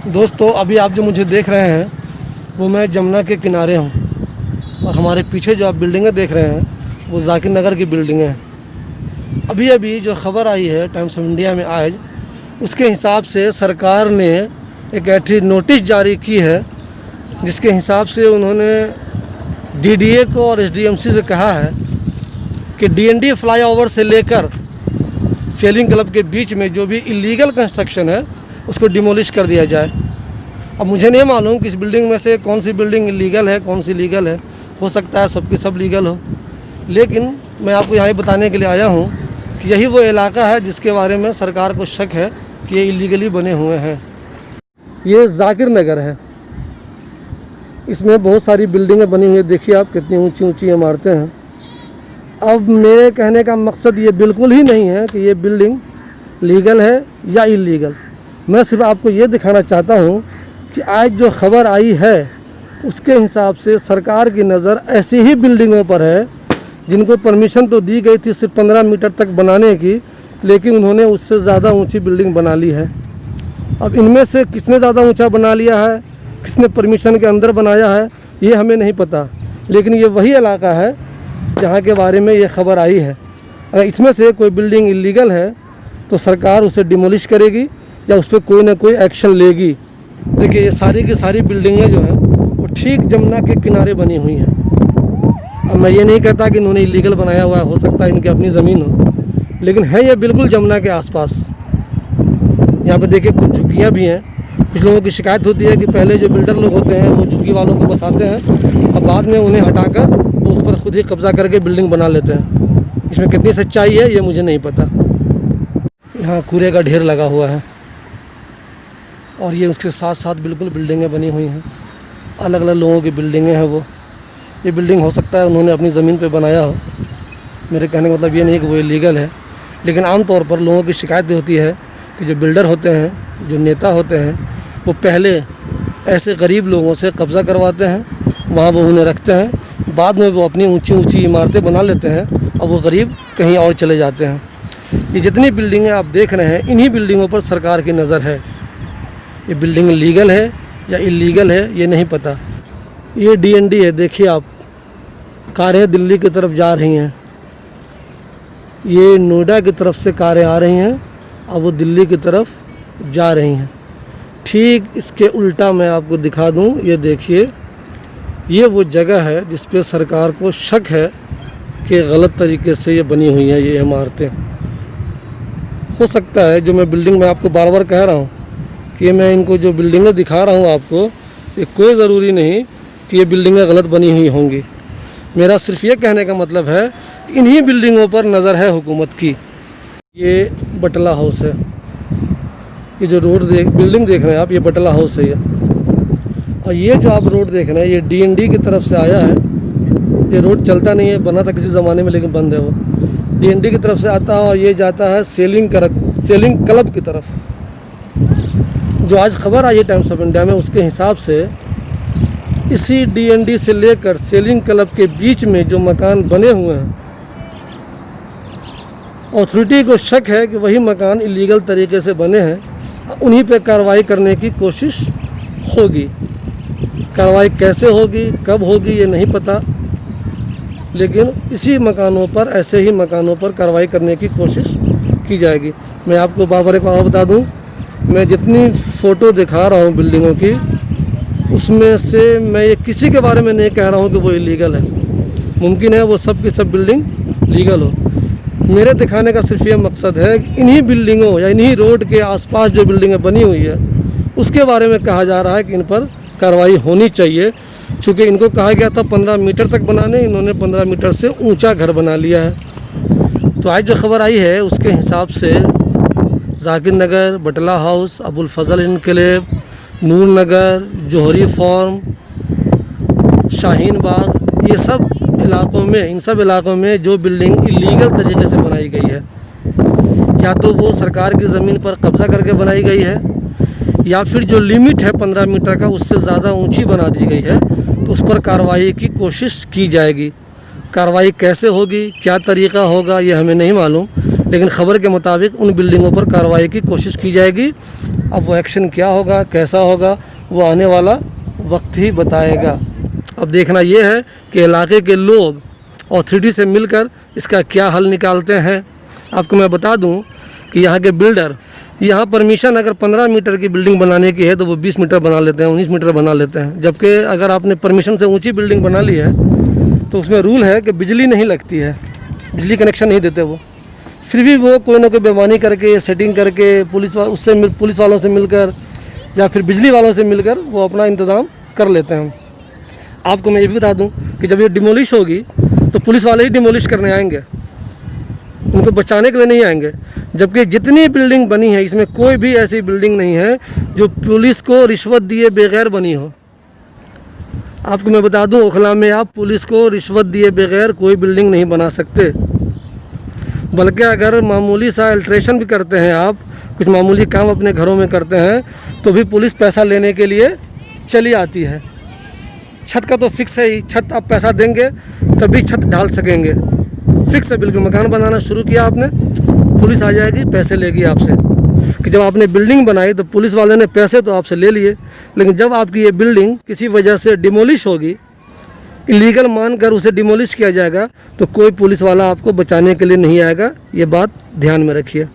दोस्तों, अभी आप जो मुझे देख रहे हैं वो मैं जमुना के किनारे हूँ और हमारे पीछे जो आप बिल्डिंगें देख रहे हैं वो जाकिर नगर की बिल्डिंगें हैं। अभी अभी जो ख़बर आई है टाइम्स ऑफ इंडिया में आज, उसके हिसाब से सरकार ने एक ऐसी नोटिस जारी की है जिसके हिसाब से उन्होंने डीडीए को और एसडीएमसी से कहा है कि डीएनडी फ्लाईओवर से लेकर सेलिंग क्लब के बीच में जो भी इलीगल कंस्ट्रक्शन है उसको डिमोलिश कर दिया जाए। अब मुझे नहीं मालूम कि इस बिल्डिंग में से कौन सी बिल्डिंग इलीगल है, कौन सी लीगल है। हो सकता है सबकी सब लीगल हो, लेकिन मैं आपको यहाँ बताने के लिए आया हूँ कि यही वो इलाका है जिसके बारे में सरकार को शक है कि ये इलीगली बने हुए हैं। ये जाकिर नगर है, इसमें बहुत सारी बिल्डिंगें बनी हुई है। देखिए आप कितनी ऊंची ऊंची इमारतें हैं। अब मेरे कहने का मकसद ये बिल्कुल ही नहीं है कि ये बिल्डिंग लीगल है या इलीगल। मैं सिर्फ आपको ये दिखाना चाहता हूँ कि आज जो ख़बर आई है उसके हिसाब से सरकार की नज़र ऐसी ही बिल्डिंगों पर है जिनको परमिशन तो दी गई थी सिर्फ 15 मीटर तक बनाने की, लेकिन उन्होंने उससे ज़्यादा ऊंची बिल्डिंग बना ली है। अब इनमें से किसने ज़्यादा ऊंचा बना लिया है, किसने परमिशन के अंदर बनाया है, ये हमें नहीं पता, लेकिन ये वही इलाका है जहाँ के बारे में ये ख़बर आई है। अगर इसमें से कोई बिल्डिंग इलीगल है तो सरकार उसे डिमोलिश करेगी या उस पर कोई ना कोई एक्शन लेगी। देखिए ये सारी की सारी बिल्डिंगें जो हैं वो ठीक जमुना के किनारे बनी हुई हैं। अब मैं ये नहीं कहता कि इन्होंने इलीगल बनाया हुआ है, हो सकता है इनकी अपनी ज़मीन हो, लेकिन है ये बिल्कुल जमुना के आसपास। यहाँ पे देखिए कुछ झुग्गियाँ भी हैं। कुछ लोगों की शिकायत होती है कि पहले जो बिल्डर लोग होते हैं वो झुग्गी वालों को बसाते हैं, अब बाद में उन्हें हटाकर वो उस पर खुद ही कब्ज़ा करके बिल्डिंग बना लेते हैं। इसमें कितनी सच्चाई है ये मुझे नहीं पता। यहाँ कूड़े का ढेर लगा हुआ है और ये उसके साथ साथ बिल्कुल बिल्डिंगें बनी हुई हैं। अलग अलग लोगों की बिल्डिंगें हैं। वो ये बिल्डिंग हो सकता है उन्होंने अपनी ज़मीन पे बनाया हो। मेरे कहने का मतलब ये नहीं कि वो इलीगल है, लेकिन आमतौर पर लोगों की शिकायत होती है कि जो बिल्डर होते हैं, जो नेता होते हैं, वो पहले ऐसे गरीब लोगों से कब्ज़ा करवाते हैं, वहाँ वो उन्हें रखते हैं, बाद में वो अपनी ऊंची ऊंची इमारतें बना लेते हैं और वो गरीब कहीं और चले जाते हैं। ये जितनी बिल्डिंगें आप देख रहे हैं, इन्हीं बिल्डिंगों पर सरकार की नज़र है। ये बिल्डिंग लीगल है या इलीगल है ये नहीं पता। ये डीएनडी है, देखिए आप, कारें दिल्ली की तरफ जा रही हैं। ये नोएडा की तरफ से कारें आ रही हैं और वो दिल्ली की तरफ जा रही हैं। ठीक इसके उल्टा मैं आपको दिखा दूं, ये देखिए, ये वो जगह है जिस पे सरकार को शक है कि गलत तरीके से ये बनी हुई हैं ये इमारतें। हो सकता है जो मैं बिल्डिंग में आपको बार बार कह रहा हूँ कि मैं इनको जो बिल्डिंगें दिखा रहा हूँ आपको, ये कोई ज़रूरी नहीं कि ये बिल्डिंगें गलत बनी हुई होंगी। मेरा सिर्फ ये कहने का मतलब है कि इन्हीं बिल्डिंगों पर नज़र है हुकूमत की। ये बटला हाउस है, ये जो बिल्डिंग देख रहे हैं आप, ये बटला हाउस है ये। और ये जो आप रोड देख रहे हैं ये डीएनडी की तरफ से आया है। ये रोड चलता नहीं है, बना था किसी ज़माने में लेकिन बंद है वो। डीएनडी की तरफ से आता है और ये जाता है सेलिंग क्लब की तरफ। जो आज ख़बर आई है टाइम्स ऑफ इंडिया में, उसके हिसाब से इसी डीएनडी से लेकर सेलिंग क्लब के बीच में जो मकान बने हुए हैं, अथॉरिटी को शक है कि वही मकान इलीगल तरीके से बने हैं। उन्हीं पे कार्रवाई करने की कोशिश होगी। कार्रवाई कैसे होगी, कब होगी ये नहीं पता, लेकिन इसी मकानों पर, ऐसे ही मकानों पर कार्रवाई करने की कोशिश की जाएगी। मैं आपको बाबर एक और बता दूं, मैं जितनी फ़ोटो दिखा रहा हूं बिल्डिंगों की, उसमें से मैं ये किसी के बारे में नहीं कह रहा हूं कि वो इलीगल है। मुमकिन है वो सब की सब बिल्डिंग लीगल हो। मेरे दिखाने का सिर्फ ये मकसद है कि इन्हीं बिल्डिंगों या इन्हीं रोड के आसपास जो बिल्डिंगें बनी हुई है उसके बारे में कहा जा रहा है कि इन पर कार्रवाई होनी चाहिए। चूँकि इनको कहा गया था 15 मीटर तक बनाने, इन्होंने 15 मीटर से ऊंचा घर बना लिया है। तो आज जो ख़बर आई है उसके हिसाब से जाकिर नगर, बटला हाउस, अबुल फजल इनकलेव, नूर नगर, जोहरी फार्म, शाहीन बाग, ये सब इलाकों में, इन सब इलाकों में जो बिल्डिंग इलीगल तरीके से बनाई गई है, या तो वो सरकार की ज़मीन पर कब्ज़ा करके बनाई गई है, या फिर जो लिमिट है 15 मीटर का उससे ज़्यादा ऊंची बना दी गई है, तो उस पर कार्रवाई की कोशिश की जाएगी। कार्रवाई कैसे होगी, क्या तरीक़ा होगा, ये हमें नहीं मालूम, लेकिन ख़बर के मुताबिक उन बिल्डिंगों पर कार्रवाई की कोशिश की जाएगी अब वो एक्शन क्या होगा, कैसा होगा, वो आने वाला वक्त ही बताएगा। अब देखना ये है कि इलाके के लोग अथॉरिटी से मिलकर इसका क्या हल निकालते हैं। आपको मैं बता दूं कि यहाँ के बिल्डर, यहाँ परमिशन अगर 15 मीटर की बिल्डिंग बनाने की है तो वो 20 मीटर बना लेते हैं, 19 मीटर बना लेते हैं। जबकि अगर आपने परमिशन से ऊंची बिल्डिंग बना ली है तो उसमें रूल है कि बिजली नहीं लगती है, बिजली कनेक्शन नहीं देते वो। फिर भी वो कोई ना कोई बेईमानी करके, सेटिंग करके, पुलिस वालों से मिलकर या फिर बिजली वालों से मिलकर वो अपना इंतज़ाम कर लेते हैं। आपको मैं ये भी बता दूं कि जब ये डिमोलिश होगी तो पुलिस वाले ही डिमोलिश करने आएंगे, उनको बचाने के लिए नहीं आएंगे। जबकि जितनी बिल्डिंग बनी है इसमें कोई भी ऐसी बिल्डिंग नहीं है जो पुलिस को रिश्वत दिए बगैर बनी हो। आपको मैं बता दूं, ओखला में आप पुलिस को रिश्वत दिए बगैर कोई बिल्डिंग नहीं बना सकते। बल्कि अगर मामूली सा अल्ट्रेशन भी करते हैं, आप कुछ मामूली काम अपने घरों में करते हैं, तो भी पुलिस पैसा लेने के लिए चली आती है। छत का तो फिक्स है ही, छत आप पैसा देंगे तभी छत ढाल सकेंगे, फिक्स है बिल्कुल। मकान बनाना शुरू किया आपने, पुलिस आ जाएगी, पैसे लेगी आपसे। कि जब आपने बिल्डिंग बनाई तो पुलिस वाले ने पैसे तो आपसे ले लिए, लेकिन जब आपकी ये बिल्डिंग किसी वजह से डिमोलिश होगी, इलीगल मानकर उसे डिमोलिश किया जाएगा, तो कोई पुलिस वाला आपको बचाने के लिए नहीं आएगा। ये बात ध्यान में रखिए।